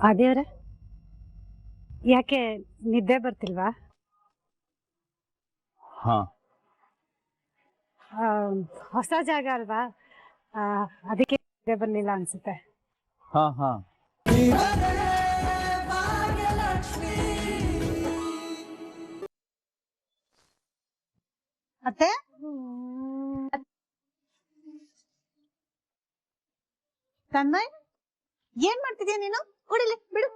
ಅದೇವ್ರೆ ಯಾಕೆ ನಿದ್ದೆ ಬರ್ತಿಲ್ವಾ? ಹಾ, ಹೊಸ ಜಾಗ ಅಲ್ವಾ, ಅದಕ್ಕೆ ನಿದ್ದೆ ಬರ್ಲಿಲ್ಲ ಅನ್ಸುತ್ತೆ. ಹಾ ಹಾ ಅತ್ತೆ ತನ್ಮಯ್, ಏನ್ ಮಾಡ್ತಿದ್ಯಾ ನೀನು? ಕುಡಿಲಿ ಬಿಡು.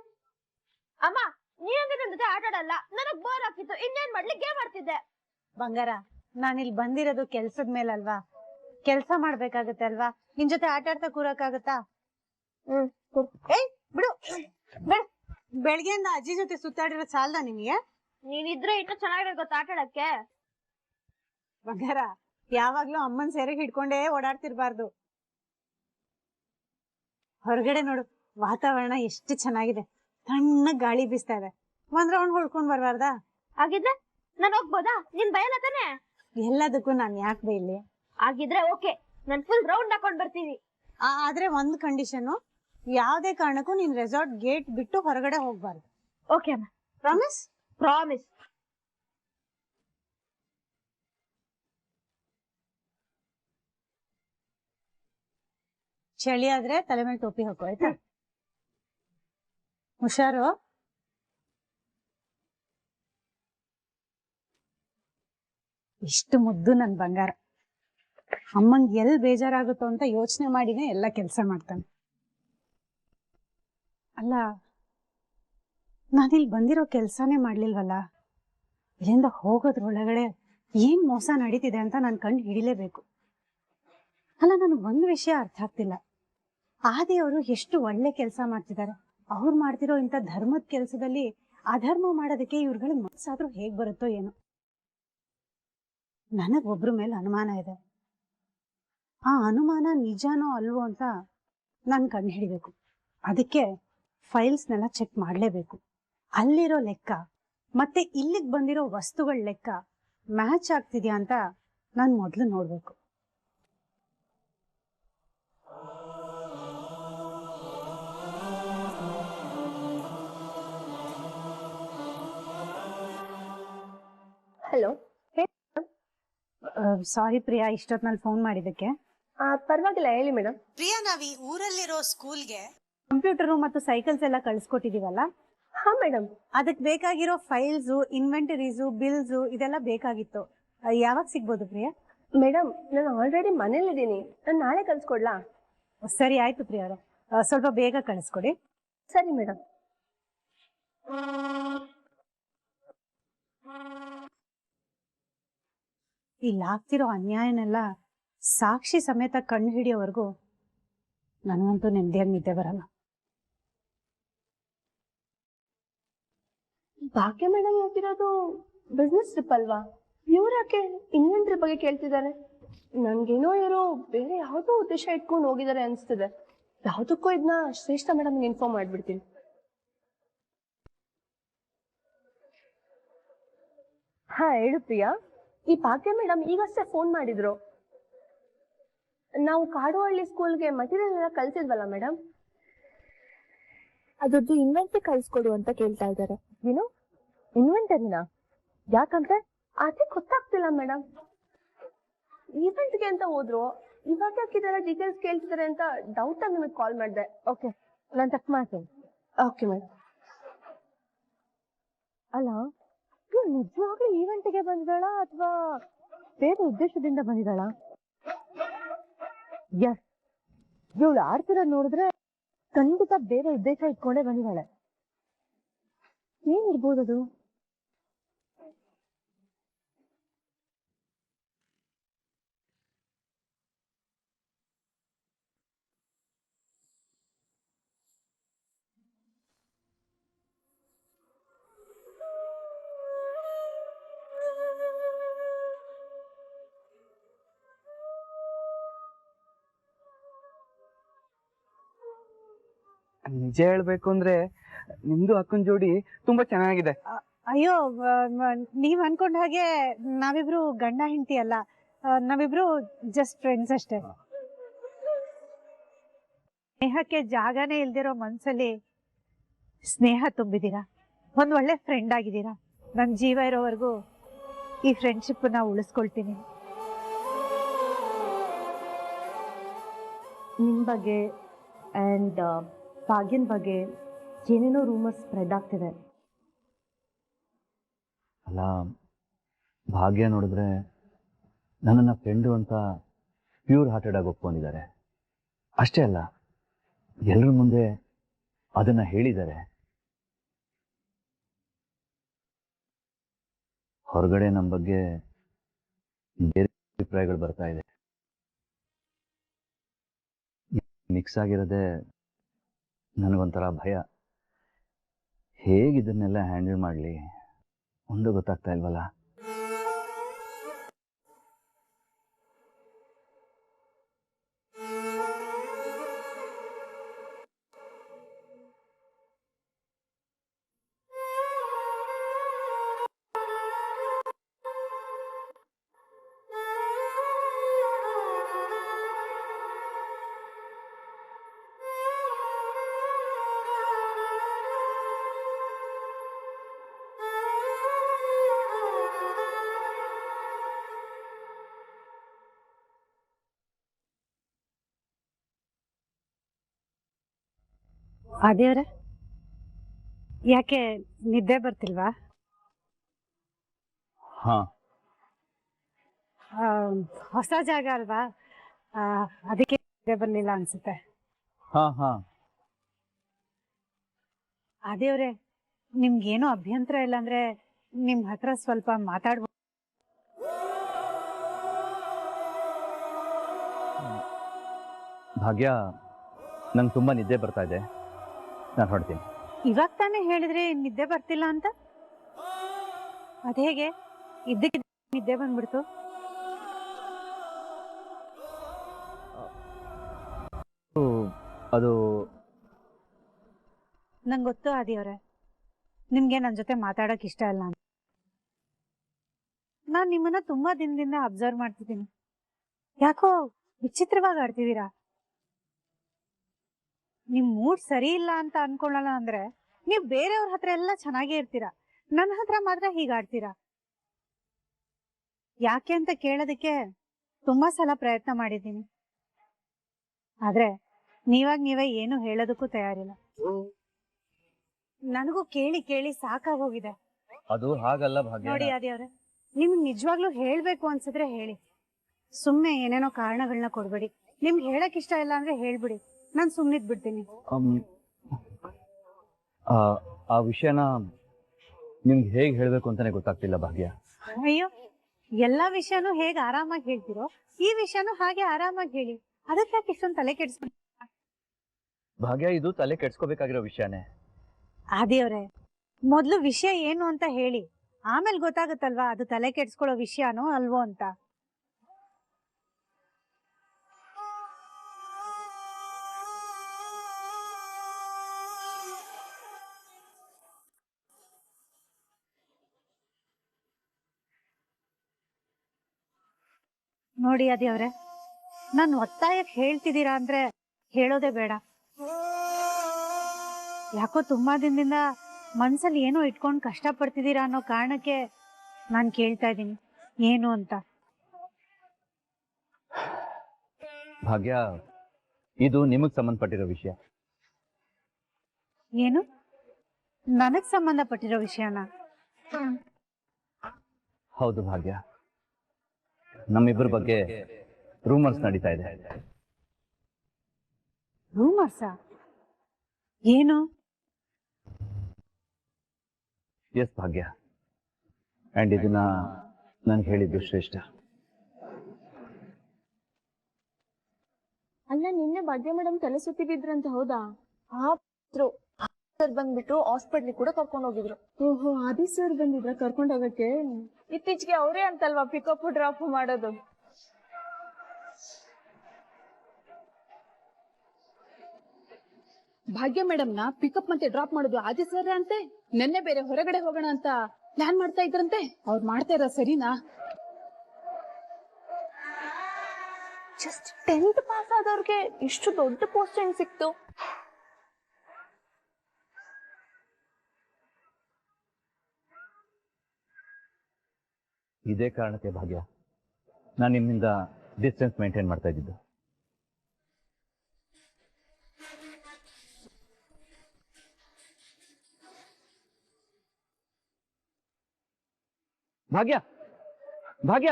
ಅಮ್ಮ, ನೀನಂದ್ರೆ ನನ್ನ ಜೊತೆ ಆಟ ಆಡಲ್ಲ, ನನಗ್ ಬೋರ್ ಆಗ್ತಿತ್ತು, ಇನ್ನೇನ್ ಮಾಡ್ಲಿ, ಗೇಮ್ ಆಡ್ತಿದ್ದೆ. ಬಂಗಾರ, ನಾನಿಲ್ಲಿ ಬಂದಿರೋದು ಕೆಲ್ಸದ ಮೇಲಲ್ವಾ, ಕೆಲ್ಸ ಮಾಡ್ಬೇಕಾಗತ್ತೆ ಅಲ್ವಾ, ನಿನ್ ಜೊತೆ ಆಟ ಆಡ್ತಾ ಕೂರಕ್ಕಾಗತ್ತಾ? ಏಯ್ ಬಿಡು. ಬೆಳಗ್ಗೆಯಿಂದ ಅಜ್ಜಿ ಜೊತೆ ಸುತ್ತಾಡಿರೋ ಸಾಲ್ದ ನಿನ್ಗೆ? ನೀನಿದ್ರೆ ಇನ್ನು ಚೆನ್ನಾಗಿರೋ ಗೊತ್ತ ಆಟ ಆಡಕ್ಕೆ. ಬಂಗಾರ, ಯಾವಾಗ್ಲೂ ಅಮ್ಮನ್ ಸೆರೆಗೆ ಹಿಡ್ಕೊಂಡೇ ಓಡಾಡ್ತಿರ್ಬಾರ್ದು. ಹೊರಗಡೆ ನೋಡು, ವಾತಾವರಣ ಎಷ್ಟು ಚೆನ್ನಾಗಿದೆ, ತಣ್ಣಗ್ ಗಾಳಿ ಬೀಸ್ತಾ ಇದೆ. ಒಂದ್ ರೌಂಡ್ ಹೊಡ್ಕೊಂಡ್ ಬರ್ಬಾರ್ದಾ? ಹಾಗಿದ್ರೆ ನಾನು ಹೋಗ್ಬೋದಾ? ನೀನ್ ಭಯಲ್ಲ ತಾನೆ? ಎಲ್ಲದಕ್ಕೂ ನಾನ್ ಯಾಕೆ ಬೈಲಿ? ಹಾಗಿದ್ರೆ ಓಕೆ, ನಾನ್ ಫುಲ್ ರೌಂಡ್ ಹಾಕೊಂಡ್ ಬರ್ತೀನಿ. ಆದ್ರೆ ಒಂದ್ ಕಂಡೀಷನ್, ಯಾವ್ದೇ ಕಾರಣಕ್ಕೂ ನೀನ್ ರೆಸಾರ್ಟ್ ಗೇಟ್ ಬಿಟ್ಟು ಹೊರಗಡೆ ಹೋಗ್ಬಾರ್ದು. ಓಕೆ ಅಮ್ಮ, ಪ್ರಾಮಿಸ್? ಪ್ರಾಮಿಸ್. ಚಳಿ ಆದ್ರೆ ತಲೆ ಮೇಲೆ ಟೋಪಿ ಹಾಕೋ ಆಯ್ತಾ? ಹುಷಾರು. ಇಷ್ಟು ಮುದ್ದು ನನ್ ಬಂಗಾರ. ಅಮ್ಮಂಗ್ ಎಲ್ ಬೇಜಾರಾಗುತ್ತೋ ಅಂತ ಯೋಚನೆ ಮಾಡಿನೇ ಎಲ್ಲ ಕೆಲ್ಸ ಮಾಡ್ತಾನೆ. ಅಲ್ಲ, ನಾನಿಲ್ಲಿ ಬಂದಿರೋ ಕೆಲ್ಸಾನೇ ಮಾಡ್ಲಿಲ್ವಲ್ಲ, ಇಲ್ಲಿಂದ ಹೋಗೋದ್ರೊಳಗಡೆ ಏನ್ ಮೋಸ ನಡೀತಿದೆ ಅಂತ ನನ್ ಕಣ್ಣು ಹಿಡಿಲೇಬೇಕು. ಅಲ್ಲ, ನನಗ್ ಒಂದ್ ವಿಷಯ ಅರ್ಥ ಆಗ್ತಿಲ್ಲ. ಆದಿಯವರು ಎಷ್ಟು ಒಳ್ಳೆ ಕೆಲಸ ಮಾಡ್ತಿದ್ದಾರೆ, ಅವ್ರು ಮಾಡ್ತಿರೋ ಇಂಥ ಧರ್ಮದ ಕೆಲಸದಲ್ಲಿ ಅಧರ್ಮ ಮಾಡೋದಕ್ಕೆ ಇವ್ರುಗಳಿಗೆ ಮನಸ್ಸಾದ್ರೂ ಹೇಗ್ ಬರುತ್ತೋ ಏನೋ. ನನಗ್ ಒಬ್ರ ಮೇಲೆ ಅನುಮಾನ ಇದೆ. ಆ ಅನುಮಾನ ನಿಜಾನೋ ಅಲ್ವೋ ಅಂತ ನನ್ ಕಣ್ಣು ಹಿಡಿಬೇಕು. ಅದಕ್ಕೆ ಫೈಲ್ಸ್ನೆಲ್ಲ ಚೆಕ್ ಮಾಡ್ಲೇಬೇಕು. ಅಲ್ಲಿರೋ ಲೆಕ್ಕ ಮತ್ತೆ ಇಲ್ಲಿಗೆ ಬಂದಿರೋ ವಸ್ತುಗಳ ಲೆಕ್ಕ ಮ್ಯಾಚ್ ಆಗ್ತಿದ್ಯಾ ಅಂತ ನಾನ್ ಮೊದ್ಲು ನೋಡ್ಬೇಕು. ಹಲೋ. ಸಾರಿ ಪ್ರಿಯಾ, ಇಷ್ಟೊತ್ನಲ್ಲಿ ಫೋನ್ ಮಾಡಿದ್ದಕ್ಕೆ. ಪರವಾಗಿಲ್ಲ, ಹೇಳಿ ಮೇಡಮ್. ಪ್ರಿಯಾ, ನಾವ್ ಈ ಊರಲ್ಲಿರೋ ಸ್ಕೂಲ್ಗೆ ಕಂಪ್ಯೂಟರ್ ಮತ್ತು ಸೈಕಲ್ಸ್ ಎಲ್ಲ ಕಳ್ಸಿಕೊಟ್ಟಿದೀವಲ್ಲ, ಹಾ ಮೇಡಮ್. ಅದಕ್ಕೆ ಬೇಕಾಗಿರೋ ಫೈಲ್ಸ್, ಇನ್ವೆಂಟರೀಸು, ಬಿಲ್ಸ್ ಇದೆಲ್ಲ ಬೇಕಾಗಿತ್ತು. ಯಾವಾಗ ಸಿಗ್ಬೋದು ಪ್ರಿಯಾ? ಮೇಡಮ್, ನಾನು ಆಲ್ರೆಡಿ ಮನೇಲಿದ್ದೀನಿ, ನಾನು ನಾಳೆ ಕಳ್ಸ್ಕೊಡ್ಲಾ? ಸರಿ ಆಯ್ತು ಪ್ರಿಯಾ ಅವರೇ, ಸ್ವಲ್ಪ ಬೇಗ ಕಳಿಸ್ಕೊಡಿ. ಸರಿ ಮೇಡಮ್. ಇಲ್ಲಾಗ್ತಿರೋ ಅನ್ಯಾಯನೆಲ್ಲ ಸಾಕ್ಷಿ ಸಮೇತ ಕಣ್ಣು ಹಿಡಿಯೋವರೆಗೂ ನನಗಂತೂ ನೆಮ್ಮದಿಯಾಗಿ ನಿದ್ದೆ ಬರಲ್ಲ. ಭಾಗ್ಯ ಮೇಡಮ್ ಹೋಗಿರೋದು ಬಿಸ್ನೆಸ್ ಟ್ರಿಪ್ ಅಲ್ವಾ? ಇವ್ರಾಕೆ ಇನ್ವೆಂಟ್ರಿ ಬಗ್ಗೆ ಕೇಳ್ತಿದ್ದಾರೆ? ನನ್ಗೇನೋ ಇವರು ಬೇರೆ ಯಾವುದೋ ಉದ್ದೇಶ ಇಟ್ಕೊಂಡು ಹೋಗಿದ್ದಾರೆ ಅನ್ಸ್ತಿದೆ. ಯಾವುದಕ್ಕೂ ಇದನ್ನ ಶ್ರೇಷ್ಠ ಮೇಡಮ್ ಇನ್ಫಾರ್ಮ್ ಮಾಡ್ಬಿಡ್ತೀನಿ. ಹಾ ಹೇಳು ಪ್ರಿಯಾ. ಈ ಭಾಗ್ಯ ಮೇಡಮ್ ಈಗಷ್ಟೇ ಫೋನ್ ಮಾಡಿದ್ರು. ನಾವು ಕಾಡುವಳ್ಳಿ ಸ್ಕೂಲ್ಗೆ ಮಟೀರಿಯಲ್ ಎಲ್ಲ ಕಳ್ಸಿದ್ವಲ್ಲ ಮೇಡಮ್, ಅದ್ರದ್ದು ಇನ್ವೆಂಟ್ರಿ ಕಳ್ಸ್ಕೊಡು ಅಂತ ಕೇಳ್ತಾ ಇದ್ದಾರೆ. ಏನು ಇನ್ವೆಂಟರಿನ? ಯಾಕಂದ್ರೆ ಅದೇ ಗೊತ್ತಾಗ್ತಿಲ್ಲ ಮೇಡಮ್. ಈವೆಂಟ್ಗೆ ಅಂತ ಹೋದ್ರು, ಇವಾಗ ಯಾಕಿದಾರೆ ಡೀಟೇಲ್ಸ್ ಕೇಳ್ತಿದ್ದಾರೆ ಅಂತ ಡೌಟ್ ಆಗಿ ನಿಮಗೆ ಕಾಲ್ ಮಾಡಿದೆ. ಓಕೆ, ನಾನು ಚೆಕ್ ಮಾಡ್ತೀನಿ. Okay madam. ಅಲ್ಲ, ಇವ್ರು ನಿಜವಾಗ್ಲೂ ಈವೆಂಟ್ಗೆ ಬಂದಿದ್ದಾಳ ಅಥವಾ ಬೇರೆ ಉದ್ದೇಶದಿಂದ ಬಂದಿದ್ದಾಳ? ಎಸ್, ಇವಳು ಆಡ್ತಿರೋದು ನೋಡಿದ್ರೆ ಖಂಡಿತ ಬೇರೆ ಉದ್ದೇಶ ಇಟ್ಕೊಂಡೇ ಬಂದಿದ್ದಾಳೆ. ಏನಿರ್ಬೋದದು? ನಿಜ ಹೇಳ್ಬೇಕು ಅಂದ್ರೆ ನಿಮ್ದು ಅಕ್ಕನ ಜೋಡಿ ತುಂಬಾ ಚೆನ್ನಾಗಿದೆ. ಅಯ್ಯೋ, ನೀವ್ ಅನ್ಕೊಂಡ ಹಾಗೆ ನಾವಿಬ್ರು ಗಂಡ ಹೆಂಡತಿ ಅಲ್ಲ, ನಾವಿಬ್ರು ಜಸ್ಟ್ ಫ್ರೆಂಡ್ಸ್ ಅಷ್ಟೇ. ಸ್ನೇಹಕ್ಕೆ ಜಾಗನೇ ಇಲ್ದಿರೋ ಮನ್ಸಲ್ಲಿ ಸ್ನೇಹ ತುಂಬಿದ್ದೀರಾ, ಒಂದ್ ಒಳ್ಳೆ ಫ್ರೆಂಡ್ ಆಗಿದ್ದೀರಾ. ನನ್ ಜೀವ ಇರೋವರೆಗೂ ಈ ಫ್ರೆಂಡ್ಶಿಪ್ ನ ಉಳಿಸ್ಕೊಳ್ತೀನಿ. ನಿಮ್ ಬಗ್ಗೆ ಅಂಡ್ ಭಾಗ್ಯನ್ ಬಗ್ಗೆ ಏನೇನೋ ರೂಮರ್ಸ್ ಸ್ಪ್ರೆಡ್ ಆಗ್ತಿದೆ. ಅಲ್ಲ, ಭಾಗ್ಯ ನೋಡಿದ್ರೆ ನನ್ನನ್ನು ಫ್ರೆಂಡು ಅಂತ ಪ್ಯೂರ್ ಹಾರ್ಟೆಡ್ ಆಗಿ ಒಪ್ಕೊಂಡಿದ್ದಾರೆ. ಅಷ್ಟೇ ಅಲ್ಲ, ಎಲ್ಲರ ಮುಂದೆ ಅದನ್ನ ಹೇಳಿದ್ದಾರೆ. ಹೊರಗಡೆ ನಮ್ಮ ಬಗ್ಗೆ ಬೇರೆ ಅಭಿಪ್ರಾಯಗಳು ಬರ್ತಾ ಇದೆ. ಮಿಕ್ಸ್ ಆಗಿರೋದೇ ನನಗೊಂಥರ ಭಯ. ಹೇಗಿದನ್ನೆಲ್ಲ ಹ್ಯಾಂಡಲ್ ಮಾಡಲಿ ಒಂದು ಗೊತ್ತಾಗ್ತಾ ಇಲ್ವಲ್ಲ. ಅದೇವ್ರೆ, ಯಾಕೆ ನಿದ್ದೆ ಬರ್ತಿಲ್ವಾ? ಹಾ, ಹೊಸ ಜಾಗ ಅಲ್ವಾ, ಅದಕ್ಕೆ ನಿದ್ದೆ ಬರ್ಲಿಲ್ಲ ಅನ್ಸುತ್ತೆ. ಹಾ ಹಾ ಅದೇವ್ರೆ, ನಿಮ್ಗೇನು ಅಭ್ಯಂತರ ಇಲ್ಲ ಅಂದ್ರೆ ನಿಮ್ ಹತ್ರ ಸ್ವಲ್ಪ ಮಾತಾಡ್ಬೋದು. ಭಾಗ್ಯ, ನಂಗೆ ತುಂಬಾ ನಿದ್ದೆ ಬರ್ತಾ ಇದೆ, ನಾನು ಹೊರಡ್ತೀನಿ. ಇವಾಗ ತಾನೇ ಹೇಳಿದ್ರೆ ನಿದ್ದೆ ಬರ್ತಿಲ್ಲ ಅಂತ. ಅದೇಗೆ ಇದ್ದಕ್ಕೆ ನಿದ್ದೆ ಬಂದ್ಬಿಡ್ತು? ಅದು ನಂಗೆ ಗೊತ್ತು ಆದಿಯವ್ರೆ, ನಿಮ್ಗೆ ನನ್ ಜೊತೆ ಮಾತಾಡಕ್ ಇಷ್ಟ ಇಲ್ಲ ಅಂತ. ನಾನ್ ನಿಮ್ಮನ್ನ ತುಂಬಾ ದಿನದಿಂದ ಅಬ್ಸರ್ವ್ ಮಾಡ್ತಿದ್ದೀನಿ. ಯಾಕೋ ವಿಚಿತ್ರವಾಗಿ ಆಡ್ತಿದ್ದೀರಾ. ನಿಮ್ ಮೂಡ್ ಸರಿ ಇಲ್ಲ ಅಂತ ಅನ್ಕೊಳ್ಳಲ್ಲ ಅಂದ್ರೆ ನೀವ್ ಬೇರೆಯವ್ರ ಹತ್ರ ಎಲ್ಲ ಚೆನ್ನಾಗೇ ಇರ್ತೀರಾ, ನನ್ನ ಹತ್ರ ಮಾತ್ರ ಹೀಗಾಡ್ತೀರಾ. ಯಾಕೆ ಅಂತ ಕೇಳೋದಕ್ಕೆ ತುಂಬಾ ಸಲ ಪ್ರಯತ್ನ ಮಾಡಿದ್ದೀನಿ, ಆದ್ರೆ ನೀವೇ ಏನು ಹೇಳೋದಕ್ಕೂ ತಯಾರಿಲ್ಲ. ನನಗೂ ಕೇಳಿ ಕೇಳಿ ಸಾಕಾಗೋಗಿದೆ. ಅದು ಹಾಗಲ್ಲ ಭಾಗ್ಯ. ನೋಡಿ ಆದಿಯವ್ರೆ, ನಿಮ್ಗೆ ನಿಜವಾಗ್ಲೂ ಹೇಳ್ಬೇಕು ಅನ್ಸಿದ್ರೆ ಹೇಳಿ, ಸುಮ್ನೆ ಏನೇನೋ ಕಾರಣಗಳನ್ನ ಕೊಡ್ಬೇಡಿ. ನಿಮ್ಗೆ ಹೇಳಕ್ ಇಷ್ಟ ಇಲ್ಲ ಅಂದ್ರೆ ಹೇಳ್ಬಿಡಿ, ನಾನ್ ಸುಮ್ನಿದ್ ಬಿಡ್ತೀನಿ. ಆ ವಿಷಯನ ನಿಮ್ಗೆ ಹೇಗೆ ಹೇಳ್ಬೇಕು ಅಂತಾನೆ ಗೊತ್ತಾಗ್ತಿಲ್ಲ ಭಾಗ್ಯ. ಅಯ್ಯೋ, ಎಲ್ಲಾ ವಿಷಯನೂ ಹೇಗ್ ಆರಾಮಾಗಿ ಹೇಳ್ತಿರೋ ಈ ವಿಷಯನೂ ಹಾಗೆ ಆರಾಮಾಗಿ ಹೇಳಿ. ಅದಕ್ಕೆ ಯಾಕೆ ಇಷ್ಟೊಂದು ತಲೆ ಕೆಡಿಸ್ಕೊಂಡು? ಭಾಗ್ಯ, ಇದು ತಲೆ ಕೆಡ್ಸ್ಕೋಬೇಕಾಗಿರೋ ವಿಷಯನೇ. ಆದಿಯವ್ರೆ, ಮೊದ್ಲು ವಿಷಯ ಏನು ಅಂತ ಹೇಳಿ, ಆಮೇಲೆ ಗೊತ್ತಾಗುತ್ತಲ್ವಾ ಅದು ತಲೆ ಕೆಡ್ಸ್ಕೊಳ್ಳೋ ವಿಷಯನೋ ಅಲ್ವೋ ಅಂತ. ನೋಡಿ ಆದಿಯವ್ರೆ, ನಾನು ಒತ್ತಾಯಕ್ಕೆ ಹೇಳ್ತಿದ್ದೀರಾ ಅಂದ್ರೆ ಹೇಳೋದೇ ಬೇಡ. ಯಾಕೋ ತುಂಬಾ ದಿನದಿಂದ ಮನ್ಸಲ್ಲಿ ಏನೋ ಇಟ್ಕೊಂಡು ಕಷ್ಟ ಪಡ್ತಿದ್ದೀರಾ ಅನ್ನೋ ಕಾರಣಕ್ಕೆ ನಾನು ಕೇಳ್ತಾ ಇದ್ದೀನಿ ಏನು ಅಂತ. ಭಾಗ್ಯ, ಇದು ನಿಮಗ್ ಸಂಬಂಧಪಟ್ಟಿರೋ ವಿಷಯ. ಏನು? ನನಗ್ ಸಂಬಂಧಪಟ್ಟಿರೋ ವಿಷಯನ? ಹೌದು ಭಾಗ್ಯ, ನಮ್ಮಿಬ್ಬರ ಬಗ್ಗೆ ರೂಮರ್ಸ್ ನಡೀತಾ ಇದೆ. ರೂಮರ್ಸಾ? ಏನು? ಎಸ್ ಭಾಗ್ಯ, ಅಂಡ್ ಇದನ್ನ ನನ್ಗೆ ಹೇಳಿದ್ದು ಶ್ರೇಷ್ಠ. ಅಲ್ಲ, ನಿನ್ನೆ ಭಾಗ್ಯ ಮೇಡಮ್ ತಲೆ ಸುತ್ತಿ ಬಿದ್ರಂತ, ಹೌದಾ? ಸರ್ ಬಂದ್ಬಿಟ್ಟು ಹಾಸ್ಪಿಟ್ಲಿಗೆ ಕೂಡ ಕರ್ಕೊಂಡು ಹೋಗಿದ್ರು. ಓಹೋ, ಆದಿ ಸರ್ ಬಂದಿದ್ರ ಕರ್ಕೊಂಡು ಹೋಗಕ್ಕೆ? ಇತ್ತೀಚೆಗೆ ಅವರೇ ಅಂತಲ್ವಾ ಪಿಕಪ್ ಡ್ರಾಪ್ ಮಾಡೋದು. ಭಾಗ್ಯ ಮೇಡಮ್ ನ ಪಿಕಪ್ ಮತ್ತೆ ಡ್ರಾಪ್ ಮಾಡೋದು ಆದಿ ಸರ್ ಅಂತೆ. ನೆನ್ನೆ ಬೇರೆ ಹೊರಗಡೆ ಹೋಗೋಣ ಅಂತ ಪ್ಲಾನ್ ಮಾಡ್ತಾ ಇದ್ರಂತೆ. ಅವ್ರು ಮಾಡ್ತಾ ಇರೋ ಸರಿನಾ? ಜಸ್ಟ್ 10th ಪಾಸ್ ಆದವ್ರಿಗೆ ಇಷ್ಟು ದೊಡ್ಡ ಪೋಸ್ಟ್ ಹೆಂಗ್ ಸಿಕ್ತು? ಇದೇ ಕಾರಣಕ್ಕೆ ಭಾಗ್ಯ ನಾನು ನಿಮ್ಮಿಂದ ಡಿಸ್ಟೆನ್ಸ್ ಮೇಂಟೈನ್ ಮಾಡ್ತಾ ಇದ್ದಿದ್ದು. ಭಾಗ್ಯ ಭಾಗ್ಯ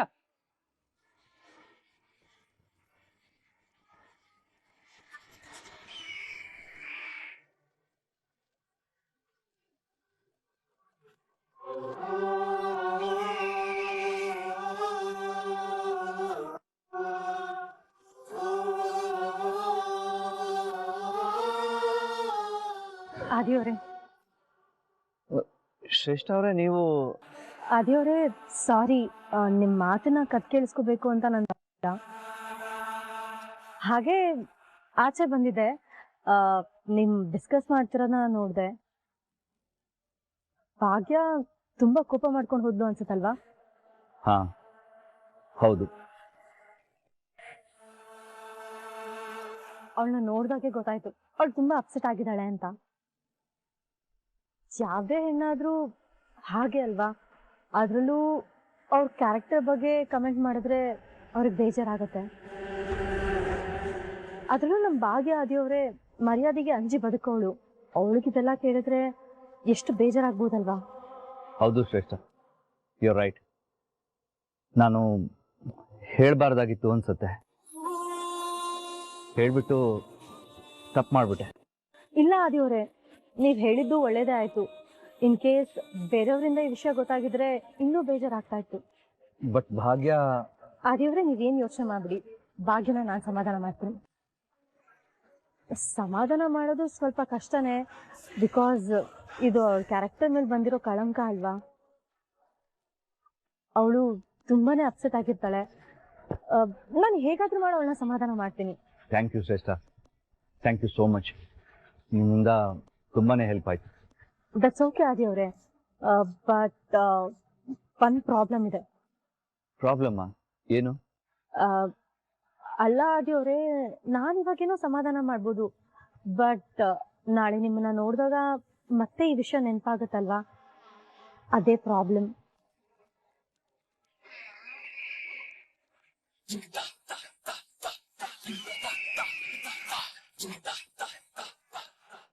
ಆದಿಯವರೇ, ಶ್ರೇಷ್ಠ ಅವರೇ, ನೀವು ಆದಿಯವರೇ ಸಾರಿ, ನಿಮ್ಮ ಮಾತನ್ನ ಕೇಳಿಸ್ಕೋಬೇಕು ಅಂತ ನನ್ನ ಹಾಗೆ ಆಚೆ ಬಂದಿದೆ. ನಿಮ್ ಡಿಸ್ಕಸ್ ಮಾಡ್ತಿರೋದನ್ನ ನೋಡ್ದೆ. ಭಾಗ್ಯ ತುಂಬಾ ಕೋಪ ಮಾಡ್ಕೊಂಡು ಹೋದ್ಲು ಅನ್ಸುತ್ತಲ್ವಾ? ಹಾ ಹೌದು. ಅವಳನ್ನ ನೋಡ್ದಾಗೆ ಗೊತ್ತಾಯ್ತು ಅವಳು ತುಂಬಾ ಅಪ್ಸೆಟ್ ಆಗಿದ್ದಾಳೆ ಅಂತ. ಯಾವ್ದೇ ಹೆಣ್ಣಾದ್ರೂ ಹಾಗೆ ಅಲ್ವಾ? ಅದ್ರಲ್ಲೂ ಅವ್ರ ಕ್ಯಾರೆಕ್ಟರ್ ಬಗ್ಗೆ ಕಮೆಂಟ್ ಮಾಡಿದ್ರೆ ಅವ್ರಿಗೆ ಬೇಜಾರಾಗತ್ತೆ. ಅದ್ರಲ್ಲೂ ನಮ್ ಭಾಗ್ಯ ಆದಿಯವರೇ ಮರ್ಯಾದೆಗೆ ಅಂಜಿ ಬದುಕೋಳು. ಅವಳಿಗಿದೆಲ್ಲ ಕೇಳಿದ್ರೆ ಎಷ್ಟು ಬೇಜಾರಾಗ್ಬೋದಲ್ವಾ? ಹೌದು ಶ್ರೇಷ್ಠ, ಯು ಆರ್ ರೈಟ್. ನಾನು ಹೇಳ್ಬಾರ್ದಾಗಿತ್ತು ಅನ್ಸುತ್ತೆ, ಹೇಳ್ಬಿಟ್ಟು ತಪ್ಪು ಮಾಡ್ಬಿಟ್ಟೆ. ಇಲ್ಲ ಆದಿಯವರೇ, ನೀವ್ ಹೇಳಿದ್ದು ಒಳ್ಳೇದೇ ಆಯ್ತು. ಇನ್ ಕೇಸ್ ಬೇರೆಯವರಿಂದ ಈ ವಿಷಯ ಗೊತ್ತಾಗಿದ್ರೆ ಇನ್ನೂ ಬೇಜಾರಾಗ್ತಾ ಇತ್ತು. ಬಟ್ ಭಾಗ್ಯ ಆದಿಯವರೇ, ನೀವೇನ್ ಯೋಚನೆ ಮಾಡ್ಬಿಡಿ, ಭಾಗ್ಯನ ನಾನು ಸಮಾಧಾನ ಮಾಡ್ತೀನಿ. ಸಮಾಧಾನ ಮಾಡೋದು ಸ್ವಲ್ಪ ಕಷ್ಟನೇ, ಬಿಕಾಸ್ ಇದು ಅವಳ ಕ್ಯಾರೆಕ್ಟರ್ ಮೇಲೆ ಬಂದಿರೋ ಕಳಂಕ ಅಲ್ವಾ? ಅವಳು ತುಂಬಾನೇ ಅಪ್ಸೆಟ್ ಆಗಿರ್ತಾಳೆ. ನಾನು ಹೇಗಾದ್ರೂ ಮಾಡಿ ಅವಳನ್ನ ಸಮಾಧಾನ ಮಾಡ್ತೀನಿ. ಥ್ಯಾಂಕ್ ಯು ಶ್ರೇಷ್ಠ, ಥ್ಯಾಂಕ್ ಯು ಸೋ ಮಚ್. ನಿಮ್ಮಿಂದ ತುಂಬಾನೇ ಹೆಲ್ಪ್ ಆಯ್ತು. ದಟ್ಸ್ ಓಕೆ ಆದಿಯವರೇ, ಬಟ್ ಒಂದು ಪ್ರಾಬ್ಲಮ್ ಇದೆ. ಪ್ರಾಬ್ಲಮ್ಮಾ? ಏನು? ಅಲ್ಲ ಆದಿಯವರೇ, ನಾನು ಇವಾಗೇನೋ ಸಮಾಧಾನ ಮಾಡ್ಬೋದು, ಬಟ್ ನಾಳೆ ನಿಮ್ಮನ್ನ ನೋಡಿದಾಗ ಮತ್ತೆ ಈ ವಿಷಯ ನೆನಪಾಗತ್ತಲ್ವಾ? ಅದೇ ಪ್ರಾಬ್ಲಮ್.